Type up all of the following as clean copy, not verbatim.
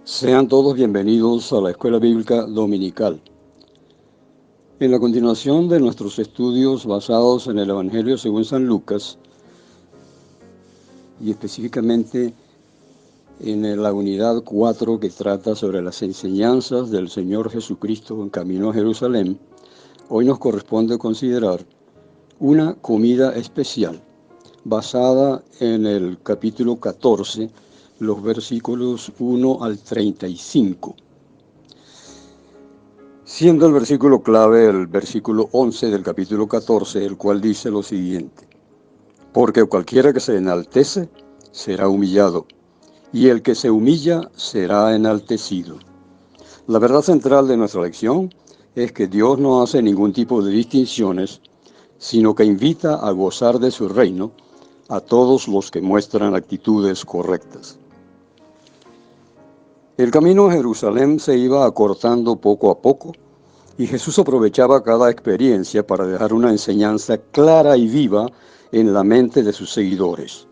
Sean todos bienvenidos a la Escuela Bíblica Dominical. En la continuación de nuestros estudios basados en el Evangelio según San Lucas, y específicamente en la unidad 4 que trata sobre las enseñanzas del Señor Jesucristo en camino a Jerusalén, hoy nos corresponde considerar una comida especial basada en el capítulo 14, los versículos 1 al 35. Siendo el versículo clave el versículo 11 del capítulo 14, el cual dice lo siguiente: porque cualquiera que se enaltece será humillado, y el que se humilla será enaltecido. La verdad central de nuestra lección es que Dios no hace ningún tipo de distinciones, sino que invita a gozar de su reino a todos los que muestran actitudes correctas. El camino a Jerusalén se iba acortando poco a poco, y Jesús aprovechaba cada experiencia para dejar una enseñanza clara y viva en la mente de sus seguidores.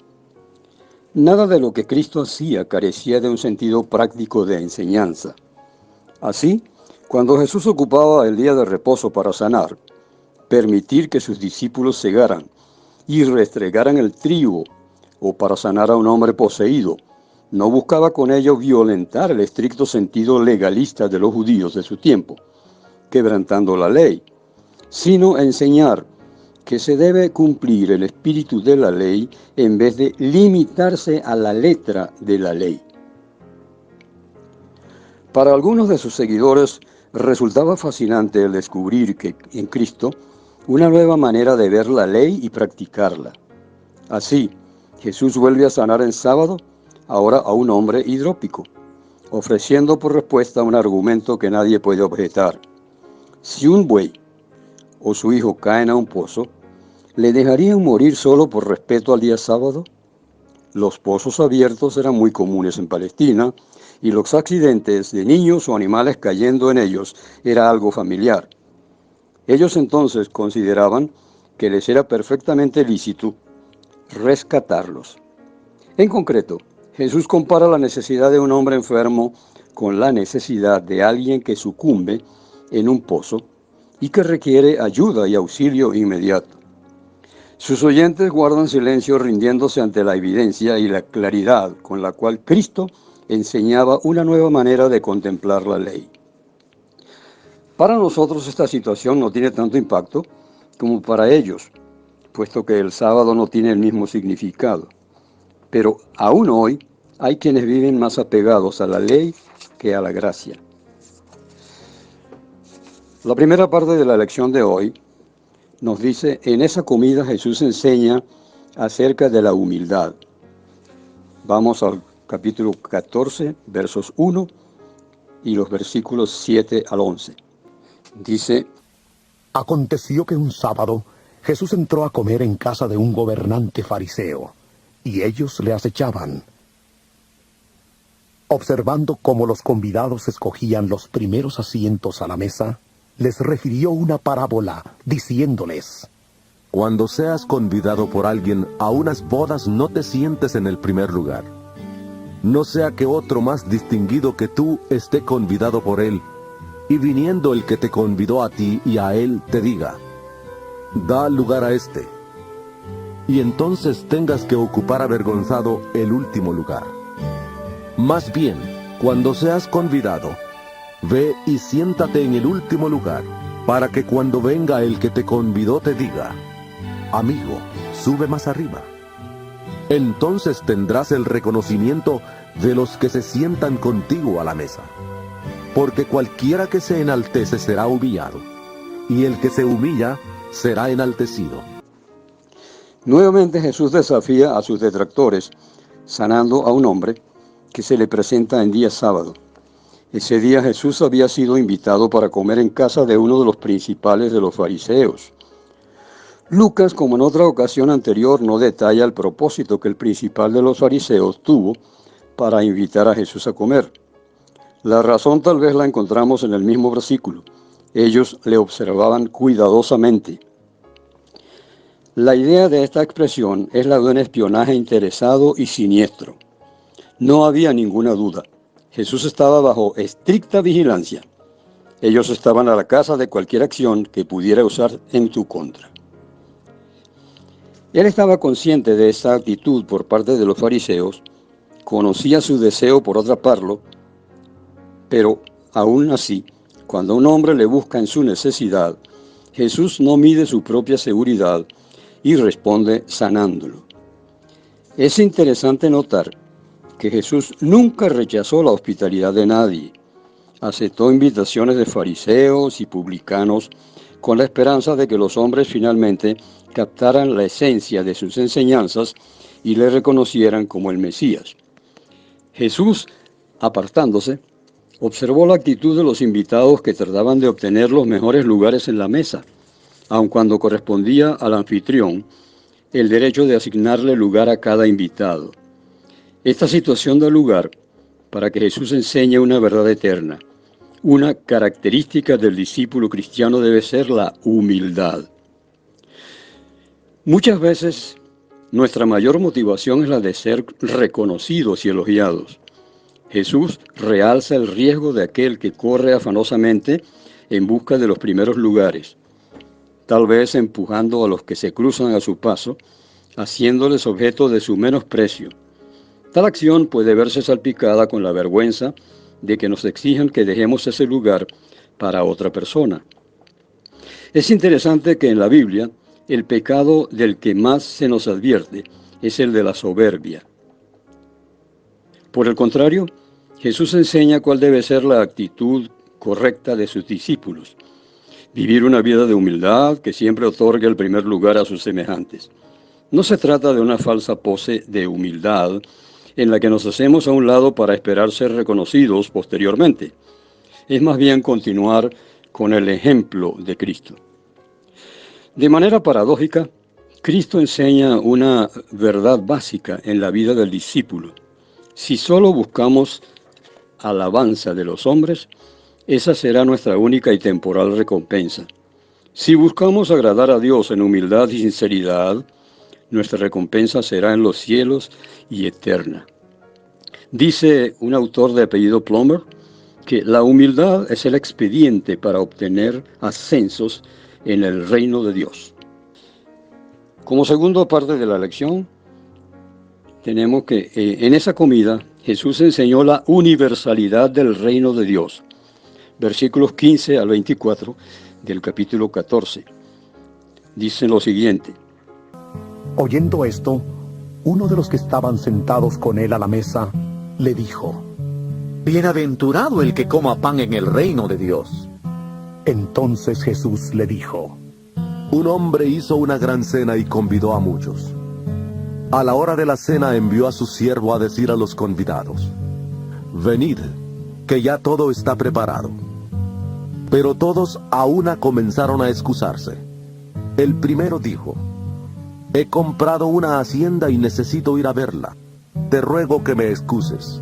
Nada de lo que Cristo hacía carecía de un sentido práctico de enseñanza. Así, cuando Jesús ocupaba el día de reposo para sanar, permitir que sus discípulos segaran y restregaran el trigo, o para sanar a un hombre poseído, no buscaba con ello violentar el estricto sentido legalista de los judíos de su tiempo, quebrantando la ley, sino enseñar que se debe cumplir el espíritu de la ley en vez de limitarse a la letra de la ley. Para algunos de sus seguidores resultaba fascinante el descubrir que en Cristo una nueva manera de ver la ley y practicarla. Así, Jesús vuelve a sanar en sábado, ahora a un hombre hidrópico, ofreciendo por respuesta un argumento que nadie puede objetar. Si un buey o su hijo caen a un pozo, ¿le dejarían morir solo por respeto al día sábado? Los pozos abiertos eran muy comunes en Palestina, y los accidentes de niños o animales cayendo en ellos era algo familiar. Ellos entonces consideraban que les era perfectamente lícito rescatarlos. En concreto, Jesús compara la necesidad de un hombre enfermo con la necesidad de alguien que sucumbe en un pozo y que requiere ayuda y auxilio inmediato. Sus oyentes guardan silencio rindiéndose ante la evidencia y la claridad con la cual Cristo enseñaba una nueva manera de contemplar la ley. Para nosotros esta situación no tiene tanto impacto como para ellos, puesto que el sábado no tiene el mismo significado. Pero aún hoy hay quienes viven más apegados a la ley que a la gracia. La primera parte de la lección de hoy nos dice: en esa comida Jesús enseña acerca de la humildad. Vamos al capítulo 14, versos 1 y los versículos 7 al 11. Dice: Aconteció que un sábado Jesús entró a comer en casa de un gobernante fariseo, y ellos le acechaban. Observando cómo los convidados escogían los primeros asientos a la mesa, les refirió una parábola, diciéndoles: Cuando seas convidado por alguien a unas bodas, no te sientes en el primer lugar. No sea que otro más distinguido que tú esté convidado por él, y viniendo el que te convidó a ti y a él te diga: da lugar a este, y entonces tengas que ocupar avergonzado el último lugar. Más bien, cuando seas convidado, ve y siéntate en el último lugar, para que cuando venga el que te convidó te diga: amigo, sube más arriba. Entonces tendrás el reconocimiento de los que se sientan contigo a la mesa. Porque cualquiera que se enaltece será humillado, y el que se humilla será enaltecido. Nuevamente Jesús desafía a sus detractores, sanando a un hombre que se le presenta en día sábado. Ese día Jesús había sido invitado para comer en casa de uno de los principales de los fariseos. Lucas, como en otra ocasión anterior, no detalla el propósito que el principal de los fariseos tuvo para invitar a Jesús a comer. La razón tal vez la encontramos en el mismo versículo. Ellos le observaban cuidadosamente. La idea de esta expresión es la de un espionaje interesado y siniestro. No había ninguna duda. Jesús estaba bajo estricta vigilancia. Ellos estaban a la caza de cualquier acción que pudiera usar en su contra. Él estaba consciente de esa actitud por parte de los fariseos, conocía su deseo por atraparlo, pero aún así, cuando un hombre le busca en su necesidad, Jesús no mide su propia seguridad y responde sanándolo. Es interesante notar que Jesús nunca rechazó la hospitalidad de nadie. Aceptó invitaciones de fariseos y publicanos con la esperanza de que los hombres finalmente captaran la esencia de sus enseñanzas y le reconocieran como el Mesías. Jesús, apartándose, observó la actitud de los invitados que trataban de obtener los mejores lugares en la mesa, aun cuando correspondía al anfitrión el derecho de asignarle lugar a cada invitado. Esta situación da lugar para que Jesús enseñe una verdad eterna. Una característica del discípulo cristiano debe ser la humildad. Muchas veces nuestra mayor motivación es la de ser reconocidos y elogiados. Jesús realza el riesgo de aquel que corre afanosamente en busca de los primeros lugares, tal vez empujando a los que se cruzan a su paso, haciéndoles objeto de su menosprecio. Tal acción puede verse salpicada con la vergüenza de que nos exijan que dejemos ese lugar para otra persona. Es interesante que en la Biblia el pecado del que más se nos advierte es el de la soberbia. Por el contrario, Jesús enseña cuál debe ser la actitud correcta de sus discípulos. Vivir una vida de humildad que siempre otorgue el primer lugar a sus semejantes. No se trata de una falsa pose de humildad en la que nos hacemos a un lado para esperar ser reconocidos posteriormente. Es más bien continuar con el ejemplo de Cristo. De manera paradójica, Cristo enseña una verdad básica en la vida del discípulo. Si solo buscamos alabanza de los hombres, esa será nuestra única y temporal recompensa. Si buscamos agradar a Dios en humildad y sinceridad, nuestra recompensa será en los cielos y eterna. Dice un autor de apellido Plummer que la humildad es el expediente para obtener ascensos en el reino de Dios. Como segunda parte de la lección, tenemos que en esa comida Jesús enseñó la universalidad del reino de Dios. Versículos 15 al 24 del capítulo 14. Dicen lo siguiente. Oyendo esto, uno de los que estaban sentados con él a la mesa le dijo: Bienaventurado el que coma pan en el reino de Dios. Entonces Jesús le dijo: Un hombre hizo una gran cena y convidó a muchos. A la hora de la cena envió a su siervo a decir a los convidados: Venid, que ya todo está preparado. Pero todos a una comenzaron a excusarse. El primero dijo: He comprado una hacienda y necesito ir a verla. Te ruego que me excuses.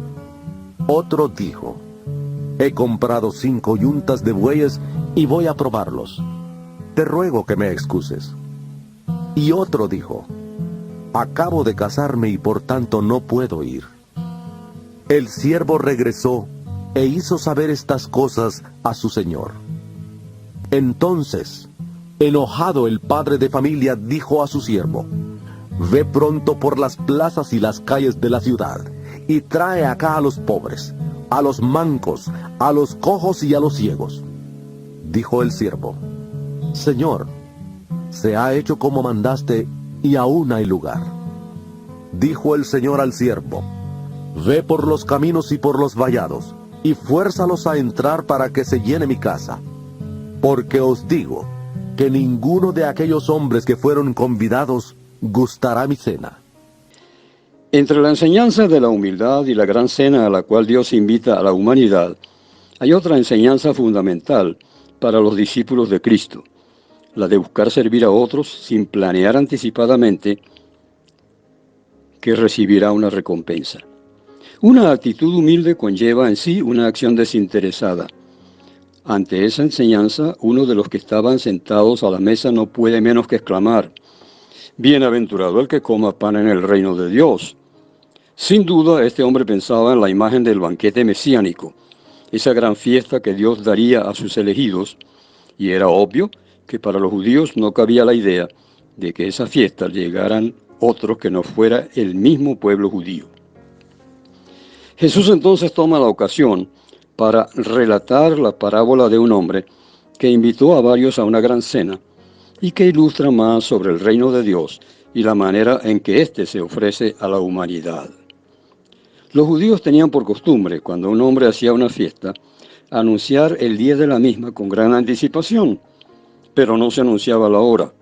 Otro dijo: He comprado 5 yuntas de bueyes y voy a probarlos. Te ruego que me excuses. Y otro dijo: Acabo de casarme y por tanto no puedo ir. El siervo regresó e hizo saber estas cosas a su señor. Entonces, enojado el padre de familia dijo a su siervo: Ve pronto por las plazas y las calles de la ciudad, y trae acá a los pobres, a los mancos, a los cojos y a los ciegos. Dijo el siervo: Señor, se ha hecho como mandaste, y aún hay lugar. Dijo el Señor al siervo: Ve por los caminos y por los vallados, y fuérzalos a entrar para que se llene mi casa. Porque os digo que ninguno de aquellos hombres que fueron convidados gustará mi cena. Entre la enseñanza de la humildad y la gran cena a la cual Dios invita a la humanidad, hay otra enseñanza fundamental para los discípulos de Cristo, la de buscar servir a otros sin planear anticipadamente que recibirá una recompensa. Una actitud humilde conlleva en sí una acción desinteresada. Ante esa enseñanza, uno de los que estaban sentados a la mesa no puede menos que exclamar: Bienaventurado el que coma pan en el reino de Dios. Sin duda, este hombre pensaba en la imagen del banquete mesiánico, esa gran fiesta que Dios daría a sus elegidos, y era obvio que para los judíos no cabía la idea de que a esa fiesta llegaran otros que no fuera el mismo pueblo judío. Jesús entonces toma la ocasión para relatar la parábola de un hombre que invitó a varios a una gran cena y que ilustra más sobre el reino de Dios y la manera en que éste se ofrece a la humanidad. Los judíos tenían por costumbre, cuando un hombre hacía una fiesta, anunciar el día de la misma con gran anticipación, pero no se anunciaba la hora.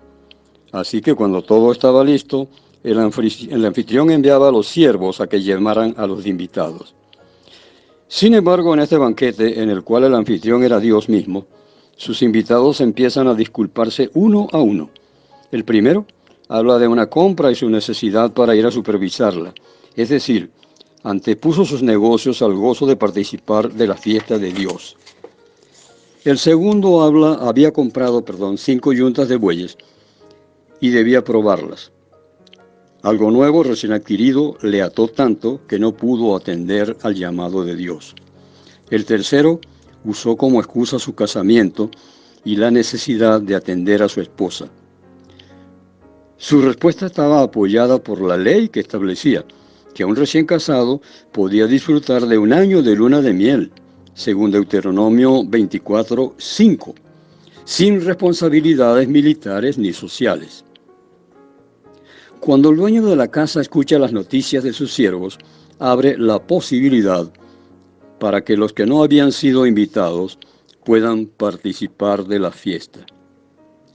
Así que cuando todo estaba listo, el anfitrión enviaba a los siervos a que llamaran a los invitados. Sin embargo, en este banquete, en el cual el anfitrión era Dios mismo, sus invitados empiezan a disculparse uno a uno. El primero habla de una compra y su necesidad para ir a supervisarla, es decir, antepuso sus negocios al gozo de participar de la fiesta de Dios. El segundo había comprado 5 yuntas de bueyes y debía probarlas. Algo nuevo recién adquirido le ató tanto que no pudo atender al llamado de Dios. El tercero usó como excusa su casamiento y la necesidad de atender a su esposa. Su respuesta estaba apoyada por la ley que establecía que un recién casado podía disfrutar de 1 año de luna de miel, según Deuteronomio 24:5, sin responsabilidades militares ni sociales. Cuando el dueño de la casa escucha las noticias de sus siervos, abre la posibilidad para que los que no habían sido invitados puedan participar de la fiesta.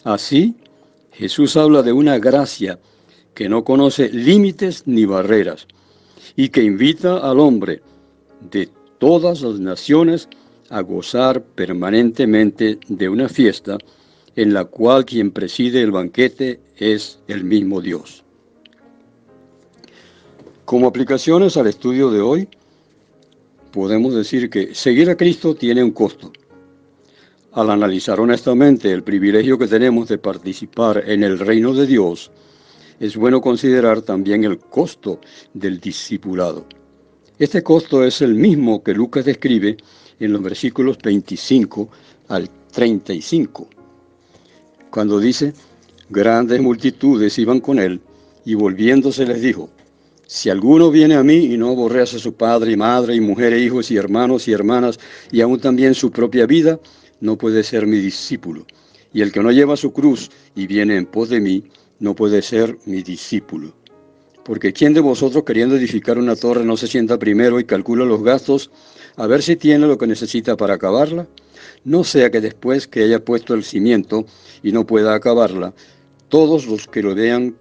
Así, Jesús habla de una gracia que no conoce límites ni barreras y que invita al hombre de todas las naciones a gozar permanentemente de una fiesta en la cual quien preside el banquete es el mismo Dios. Como aplicaciones al estudio de hoy, podemos decir que seguir a Cristo tiene un costo. Al analizar honestamente el privilegio que tenemos de participar en el reino de Dios, es bueno considerar también el costo del discipulado. Este costo es el mismo que Lucas describe en los versículos 25 al 35, cuando dice: grandes multitudes iban con él, y volviéndose les dijo: si alguno viene a mí y no aborrece a su padre y madre y mujer e hijos y hermanos y hermanas y aún también su propia vida, no puede ser mi discípulo. Y el que no lleva su cruz y viene en pos de mí, no puede ser mi discípulo. Porque ¿quién de vosotros, queriendo edificar una torre, no se sienta primero y calcula los gastos a ver si tiene lo que necesita para acabarla? No sea que después que haya puesto el cimiento y no pueda acabarla, todos los que lo vean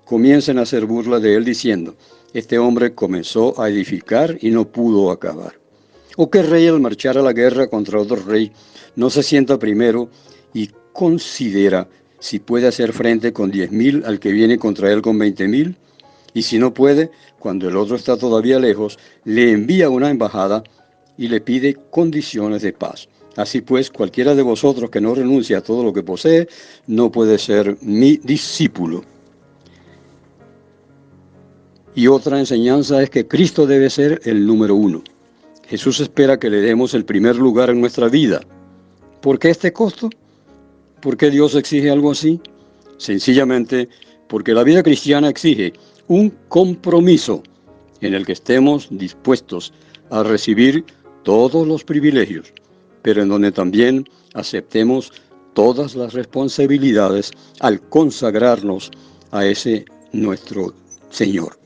comiencen a hacer burla de él diciendo: este hombre comenzó a edificar y no pudo acabar. ¿O qué rey, al marchar a la guerra contra otro rey, no se sienta primero y considera si puede hacer frente con 10,000 al que viene contra él con 20,000? Y si no puede, cuando el otro está todavía lejos, le envía una embajada y le pide condiciones de paz. Así pues, cualquiera de vosotros que no renuncie a todo lo que posee, no puede ser mi discípulo. Y otra enseñanza es que Cristo debe ser el número 1. Jesús espera que le demos el primer lugar en nuestra vida. ¿Por qué este costo? ¿Por qué Dios exige algo así? Sencillamente porque la vida cristiana exige un compromiso en el que estemos dispuestos a recibir todos los privilegios, pero en donde también aceptemos todas las responsabilidades al consagrarnos a ese nuestro Señor.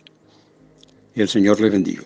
El Señor le bendiga.